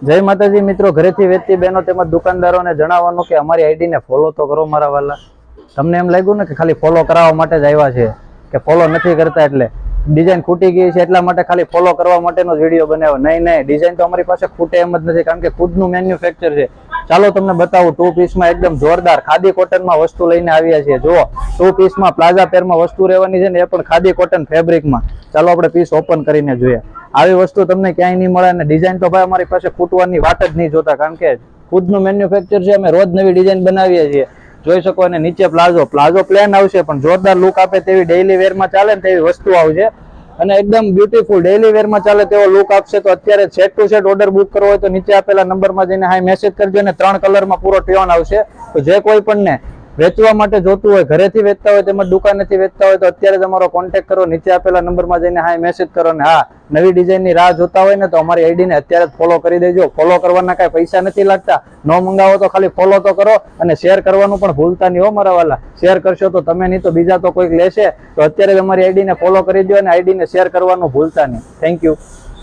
જય માતાજી મિત્રો, ઘરેથી વેચતી બહેનો તેમજ દુકાનદારોને જણાવવાનું કે અમારી આઈડીને ફોલો તો કરો મારા વાલા. તમને એમ લાગ્યું ને કે ખાલી ફોલો કરાવવા માટે જ આવ્યા છે, કે ફોલો નથી કરતા એટલે ડિઝાઇન ખૂટી ગઈ છે એટલા માટે ખાલી ફોલો કરવા માટેનો જ વિડીયો બનાવ્યો. નહીં, ડિઝાઇન તો અમારી પાસે ખૂટે એમ જ નથી, કારણ કે ખુદનું મેન્યુફેક્ચર છે. ચાલો તમને બતાવું. 2 પીસમાં એકદમ જોરદાર ખાદી કોટનમાં વસ્તુ લઈને આવ્યા છીએ. જુઓ, 2 પીસમાં પ્લાઝા પેરમાં વસ્તુ રહેવાની છે ને, એ પણ ખાદી કોટન ફેબ્રિકમાં. ચાલો આપણે પીસ ઓપન કરીને જોઈએ. આવી વસ્તુ તમને ક્યાંય નહીં મળે, અને ડિઝાઇન તો ભાઈ અમારી પાસે ખૂટવાની વાત જ નહીં જોતા, કારણ કે ખુદનું મેન્યુફેક્ચર છે. અમે રોજ નવી ડિઝાઇન બનાવીએ છીએ. જોઈ શકો. અને નીચે પ્લાઝો પ્લેન આવશે, પણ જોરદાર લુક આપે તેવી ડેઈલી વેરમાં ચાલે ને તેવી વસ્તુ આવશે. અને એકદમ બ્યુટીફુલ ડેઈલી વેરમાં ચાલે તેવો લુક આપશે. તો અત્યારે set to set order book કરવો હોય તો નીચે આપેલા નંબરમાં જઈને હાઈ મેસેજ કરજો, અને 3 કલરમાં પૂરો ટ્યોન આવશે. તો જે કોઈ પણ ને વેચવા માટે જોતું હોય, ઘરેથી વેચતા હોય તેમજ દુકાનેથી વેચતા હોય, તો અત્યારે તમારો કોન્ટેક્ટ કરો. નીચે આપેલા નંબરમાં જઈને હાઈ મેસેજ કરો. ને હા, નવી ડિઝાઇનની રાહ જોતા હોય ને, તો અમારી આઈડીને અત્યારે જ ફોલો કરી દેજો. ફોલો કરવાના કાંઈ પૈસા નથી લાગતા. ન મંગાવો તો ખાલી ફોલો તો કરો, અને શેર કરવાનું પણ ભૂલતા નહીં હો મારા વાલા. શેર કરશો તો તમે નહીં તો બીજા તો કોઈક લેશે. તો અત્યારે જ અમારી આઈડીને ફોલો કરી દો, અને આઈડીને શેર કરવાનું ભૂલતા નહીં. Thank you.